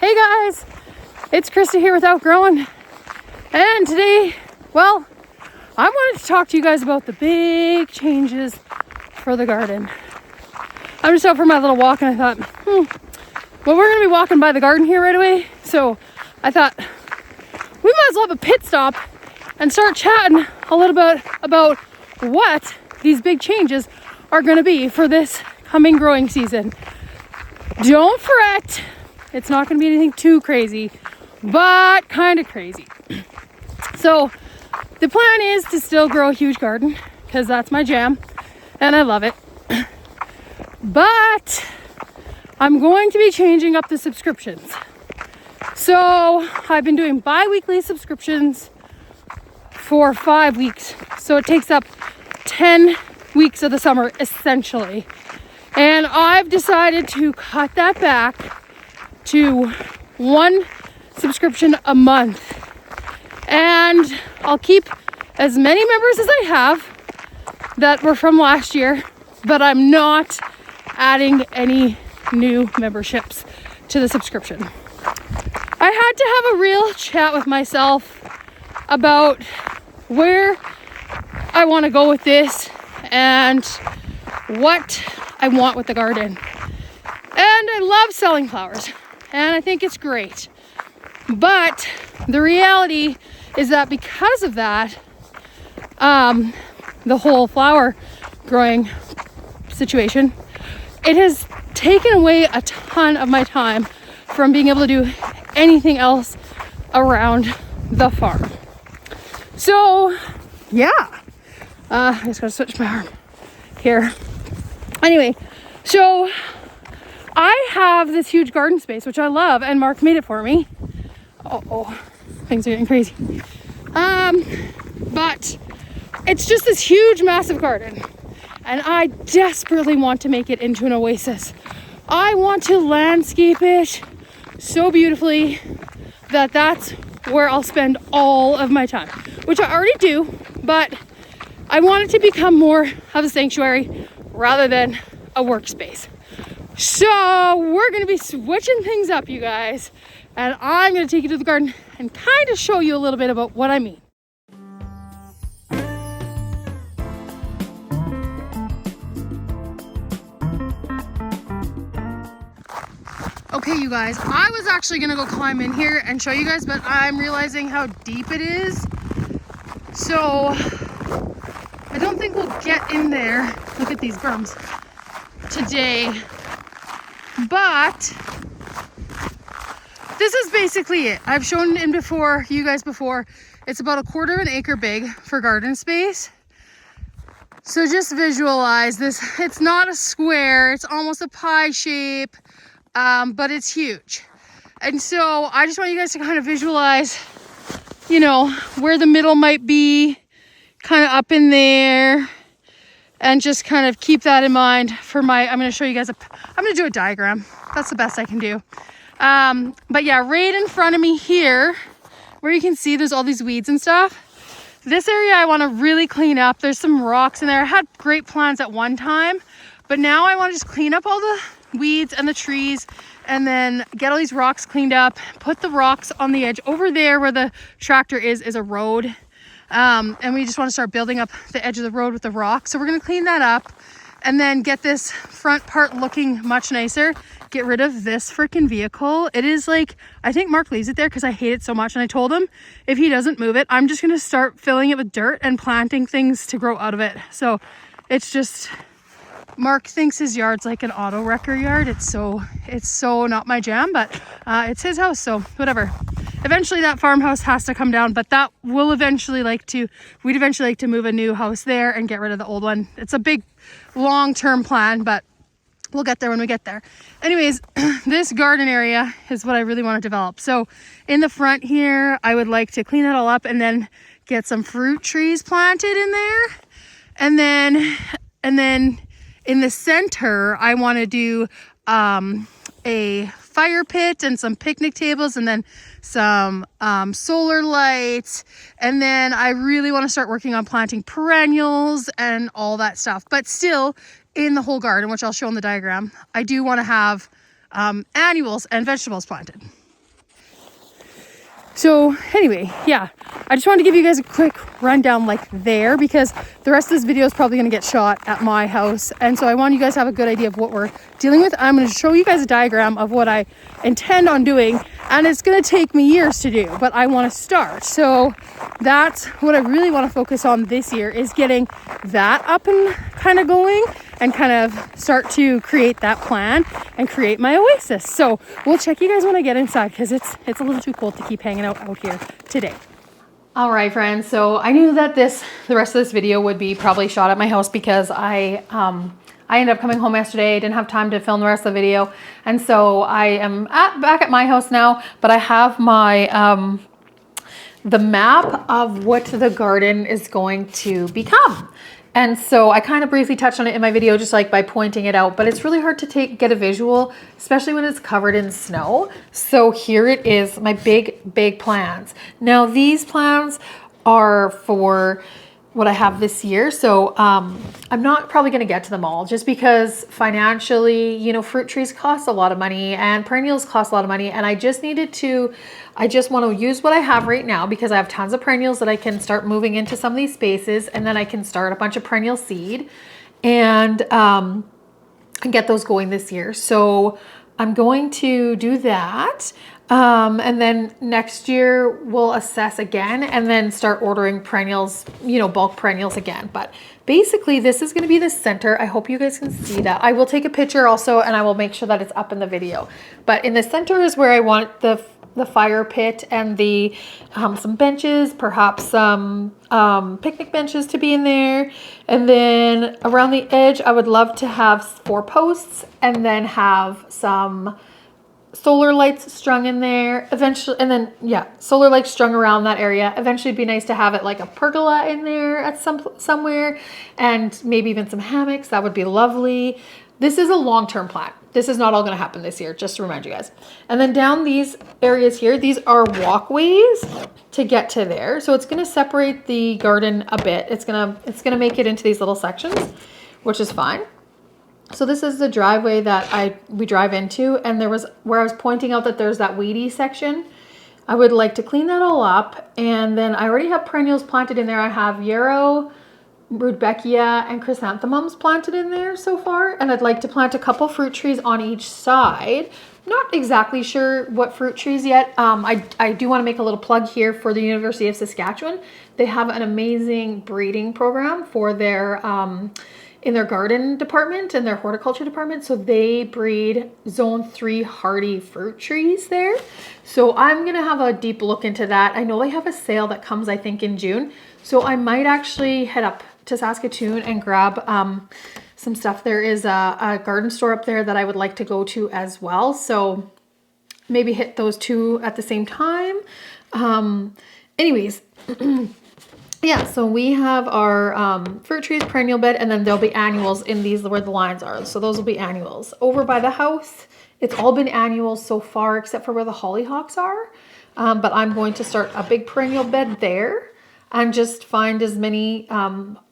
Hey guys, it's Krista here with Outgrowing, and today, well, I wanted to talk to you guys about the big changes for the garden. I'm just out for my little walk and I thought, well, we're going to be walking by the garden here right away, so I thought we might as well have a pit stop and start chatting a little bit about what these big changes are going to be for this coming growing season. Don't fret. It's not going to be anything too crazy, but kind of crazy. So the plan is to still grow a huge garden because that's my jam and I love it. But I'm going to be changing up the subscriptions. So I've been doing bi-weekly subscriptions for 5 weeks. So it takes up 10 weeks of the summer essentially. And I've decided to cut that back to one subscription a month, and I'll keep as many members as I have that were from last year, but I'm not adding any new memberships to the subscription. I had to have a real chat with myself about where I want to go with this and what I want with the garden. And I love selling flowers and I think it's great. But the reality is that because of that, the whole flower growing situation, it has taken away a ton of my time from being able to do anything else around the farm. So yeah, I just gotta switch my arm here. Anyway, so I have this huge garden space, which I love, and Mark made it for me. Oh, things are getting crazy. But it's just this huge, massive garden, and I desperately want to make it into an oasis. I want to landscape it so beautifully that that's where I'll spend all of my time, which I already do, but I want it to become more of a sanctuary rather than a workspace. So we're going to be switching things up, you guys, and I'm going to take you to the garden and kind of show you a little bit about what I mean. Okay, you guys, I was actually going to go climb in here and show you guys, but I'm realizing how deep it is. So I don't think we'll get in there. Look at these berms today. But this is basically it. I've shown in before, you guys before. It's about 1/4 acre big for garden space. So just visualize this. It's not a square, it's almost a pie shape, but it's huge. And so I just want you guys to kind of visualize, you know, where the middle might be, kind of up in there. And just kind of keep that in mind for I'm going to show you guys I'm going to do a diagram. That's the best I can do. But yeah, right in front of me here, where you can see there's all these weeds and stuff. This area I want to really clean up. There's some rocks in there. I had great plants at one time, but now I want to just clean up all the weeds and the trees and then get all these rocks cleaned up, put the rocks on the edge. Over there where the tractor is a road. And we just want to start building up the edge of the road with the rock. So we're going to clean that up and then get this front part looking much nicer. Get rid of this freaking vehicle. It is like, I think Mark leaves it there because I hate it so much. And I told him if he doesn't move it, I'm just going to start filling it with dirt and planting things to grow out of it. So it's just, Mark thinks his yard's like an auto wrecker yard. It's so not my jam, but it's his house, so whatever. Eventually that farmhouse has to come down, but that will eventually we'd eventually like to move a new house there and get rid of the old one. It's a big long-term plan, but we'll get there when we get there. Anyways, this garden area is what I really want to develop. So in the front here, I would like to clean it all up and then get some fruit trees planted in there. And then in the center, I want to do a fire pit and some picnic tables and then some solar lights. And then I really want to start working on planting perennials and all that stuff. But still, in the whole garden, which I'll show in the diagram, I do want to have annuals and vegetables planted. So anyway, yeah, I just wanted to give you guys a quick rundown like there, because the rest of this video is probably going to get shot at my house. And so I want you guys to have a good idea of what we're dealing with. I'm going to show you guys a diagram of what I intend on doing. And it's going to take me years to do, but I want to start. So that's what I really want to focus on this year, is getting that up and kind of going, and kind of start to create that plan and create my oasis. So we'll check you guys when I get inside, because it's a little too cold to keep hanging out here today. All right, friends. So I knew that the rest of this video would be probably shot at my house, because I ended up coming home yesterday. I didn't have time to film the rest of the video. And so I am back at my house now, but I have my, the map of what the garden is going to become. And so I kind of briefly touched on it in my video, just like by pointing it out, but it's really hard to get a visual, especially when it's covered in snow. So here it is, my big plans. Now these plans are for what I have this year. So I'm not probably going to get to them all, just because financially, you know, fruit trees cost a lot of money and perennials cost a lot of money. And I just want to use what I have right now, because I have tons of perennials that I can start moving into some of these spaces, and then I can start a bunch of perennial seed and get those going this year. So I'm going to do that. And then next year we'll assess again, and then start ordering perennials, you know, bulk perennials again. But basically this is going to be the center. I hope you guys can see that. I will take a picture also, and I will make sure that it's up in the video. But in the center is where I want the fire pit and the some benches, perhaps some picnic benches to be in there. And then around the edge, I would love to have 4 posts, and then have some solar lights strung in there eventually. And then, yeah, solar lights strung around that area. Eventually it'd be nice to have it like a pergola in there at somewhere, and maybe even some hammocks. That would be lovely. This is a long-term plan. This is not all going to happen this year, just to remind you guys. And then down these areas here, these are walkways to get to there. So it's going to separate the garden a bit. It's going to make it into these little sections, which is fine. So this is the driveway that we drive into, and there was where I was pointing out that there's that weedy section. I would like to clean that all up, and then I already have perennials planted in there. I have yarrow, rudbeckia, and chrysanthemums planted in there so far, and I'd like to plant a couple fruit trees on each side. Not exactly sure what fruit trees yet. I do want to make a little plug here for the University of Saskatchewan. They have an amazing breeding program for their in their garden department and their horticulture department. So they breed zone 3 hardy fruit trees there. So I'm going to have a deep look into that. I know they have a sale that comes, I think, in June. So I might actually head up to Saskatoon and grab some stuff. There is a garden store up there that I would like to go to as well. So maybe hit those 2 at the same time. Anyways, yeah, so we have our fruit trees, perennial bed, and then there'll be annuals in these where the lines are. So those will be annuals. Over by the house, it's all been annuals so far, except for where the hollyhocks are. But I'm going to start a big perennial bed there, and just find as many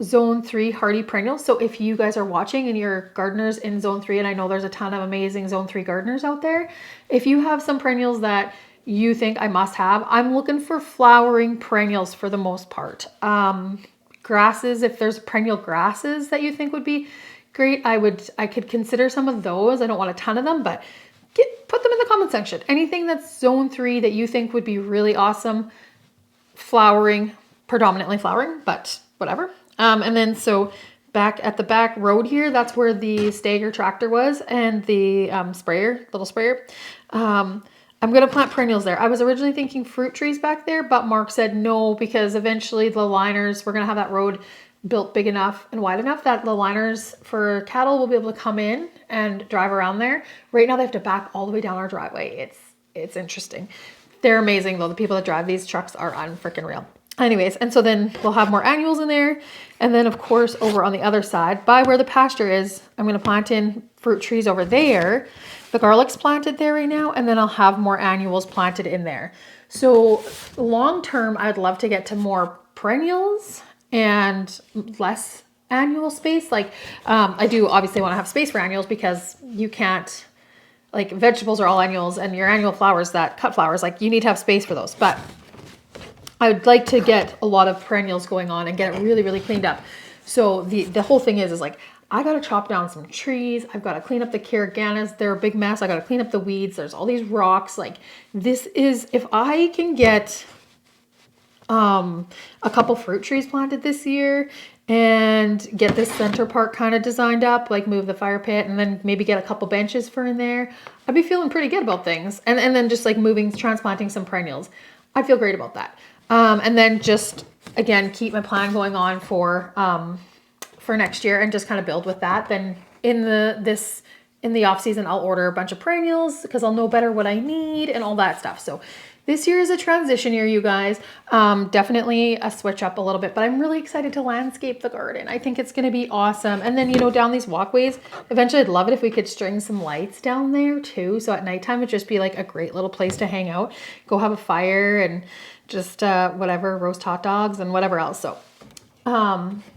zone 3 hardy perennials. So if you guys are watching and you're gardeners in zone 3, and I know there's a ton of amazing zone 3 gardeners out there, if you have some perennials that you think I must have, I'm looking for flowering perennials for the most part. Grasses, if there's perennial grasses that you think would be great, I could consider some of those. I don't want a ton of them, but put them in the comment section. Anything that's zone 3 that you think would be really awesome, flowering, predominantly flowering, but whatever. And then so back at the back road here, that's where the Stagger tractor was, and the little sprayer. I'm going to plant perennials there. I was originally thinking fruit trees back there, but Mark said no, because eventually the liners, we're going to have that road built big enough and wide enough that the liners for cattle will be able to come in and drive around there. Right now they have to back all the way down our driveway. It's interesting. They're amazing though. The people that drive these trucks are unfreaking real. Anyways, and so then we'll have more annuals in there. And then of course, over on the other side, by where the pasture is, I'm going to plant in fruit trees over there. The garlic's planted there right now, and then I'll have more annuals planted in there. So long term, I'd love to get to more perennials and less annual space. Like I do obviously want to have space for annuals, because you can't, like vegetables are all annuals, and your annual flowers, that cut flowers, like you need to have space for those. But I would like to get a lot of perennials going on and get it really, really cleaned up. So the whole thing is like, I got to chop down some trees. I've got to clean up the caraganas. They're a big mess. I got to clean up the weeds. There's all these rocks. Like this is, if I can get a couple fruit trees planted this year and get this center part kind of designed up, like move the fire pit and then maybe get a couple benches for in there, I'd be feeling pretty good about things. And then just like transplanting some perennials, I feel great about that. And then just, again, keep my plan going on for next year and just kind of build with that. Then in the off season, I'll order a bunch of perennials because I'll know better what I need and all that stuff. So this year is a transition year, you guys. Definitely a switch up a little bit, but I'm really excited to landscape the garden. I think it's going to be awesome. And then, down these walkways, eventually I'd love it if we could string some lights down there too. So at nighttime, it'd just be like a great little place to hang out, go have a fire and just whatever, roast hot dogs and whatever else. So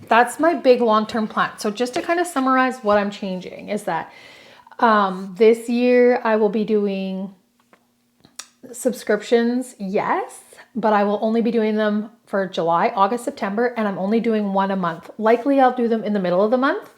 that's my big long-term plan. So just to kind of summarize what I'm changing is that this year I will be doing subscriptions, yes, but I will only be doing them for July, August, September, and I'm only doing one a month. Likely I'll do them in the middle of the month.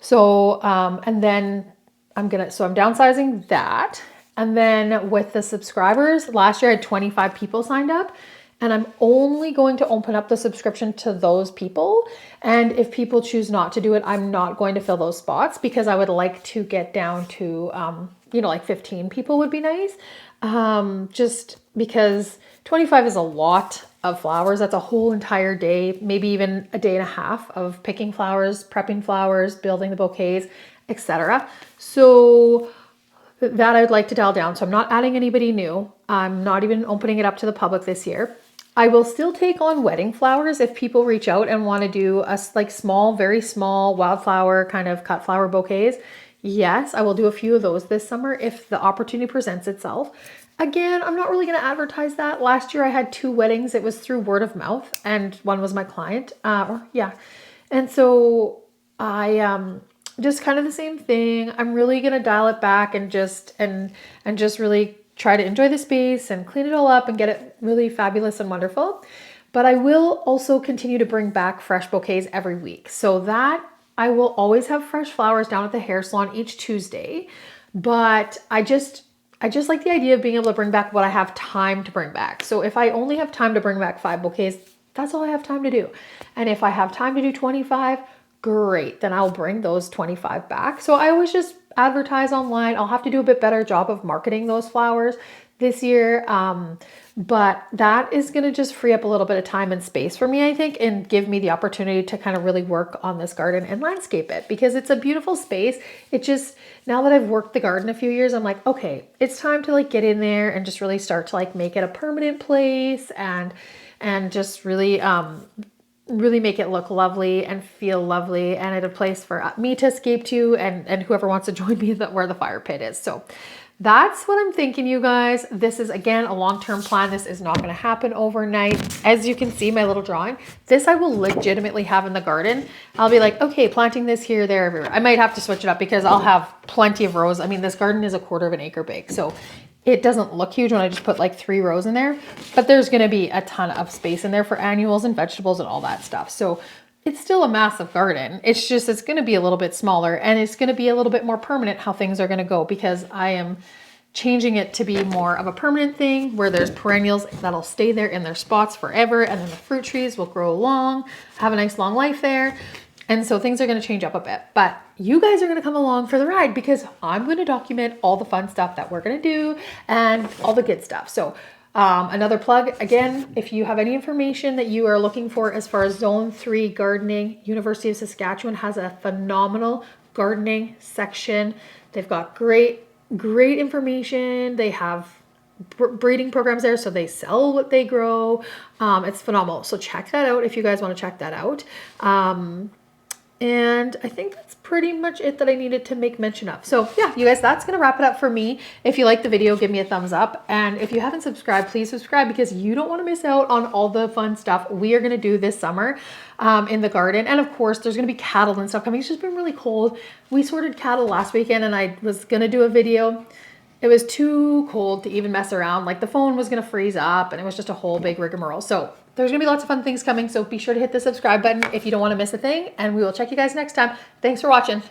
So, and then I'm downsizing that. And then with the subscribers, last year I had 25 people signed up, and I'm only going to open up the subscription to those people. And if people choose not to do it, I'm not going to fill those spots because I would like to get down to, like 15 people would be nice. Just because 25 is a lot of flowers. That's a whole entire day, maybe even a day and a half of picking flowers, prepping flowers, building the bouquets, etc. So that I'd like to dial down. So I'm not adding anybody new. I'm not even opening it up to the public this year. I will still take on wedding flowers if people reach out and want to do like small, very small wildflower kind of cut flower bouquets. Yes, I will do a few of those this summer if the opportunity presents itself. Again, I'm not really going to advertise that. Last year I had 2 weddings. It was through word of mouth and one was my client. And so I just kind of the same thing. I'm really going to dial it back and just really try to enjoy the space and clean it all up and get it really fabulous and wonderful. But I will also continue to bring back fresh bouquets every week. So that I will always have fresh flowers down at the hair salon each Tuesday. But I just like the idea of being able to bring back what I have time to bring back. So if I only have time to bring back 5 bouquets, that's all I have time to do. And if I have time to do 25, great, then I'll bring those 25 back. So I always just advertise online. I'll have to do a bit better job of marketing those flowers this year. But that is going to just free up a little bit of time and space for me, I think, and give me the opportunity to kind of really work on this garden and landscape it because it's a beautiful space. It just, now that I've worked the garden a few years, I'm like, okay, it's time to like get in there and just really start to like make it a permanent place and just really, really make it look lovely and feel lovely and a place for me to escape to and whoever wants to join me where the fire pit is. So that's what I'm thinking, you guys. This is, again, a long-term plan. This is not going to happen overnight. As you can see, my little drawing, this I will legitimately have in the garden. I'll be like, okay, planting this here, there, everywhere. I might have to switch it up because I'll have plenty of rows. I mean, this garden is a 1/4 acre big, so it doesn't look huge when I just put like 3 rows in there, but there's going to be a ton of space in there for annuals and vegetables and all that stuff. So it's still a massive garden. It's just, it's going to be a little bit smaller and it's going to be a little bit more permanent how things are going to go because I am changing it to be more of a permanent thing where there's perennials that'll stay there in their spots forever. And then the fruit trees will grow along, have a nice long life there. And so things are going to change up a bit, but you guys are going to come along for the ride because I'm going to document all the fun stuff that we're going to do and all the good stuff. So another plug, again, if you have any information that you are looking for as far as Zone 3 gardening, University of Saskatchewan has a phenomenal gardening section. They've got great information. They have breeding programs there, so they sell what they grow. It's phenomenal. So check that out if you guys want to check that out. And I think that's pretty much it that I needed to make mention of. So yeah, you guys, that's going to wrap it up for me. If you like the video, give me a thumbs up. And if you haven't subscribed, please subscribe because you don't want to miss out on all the fun stuff we are going to do this summer in the garden. And of course, there's going to be cattle and stuff coming. It's just been really cold. We sorted cattle last weekend and I was going to do a video. It was too cold to even mess around. Like the phone was going to freeze up and it was just a whole big rigmarole. So there's going to be lots of fun things coming. So be sure to hit the subscribe button if you don't want to miss a thing. And we will check you guys next time. Thanks for watching.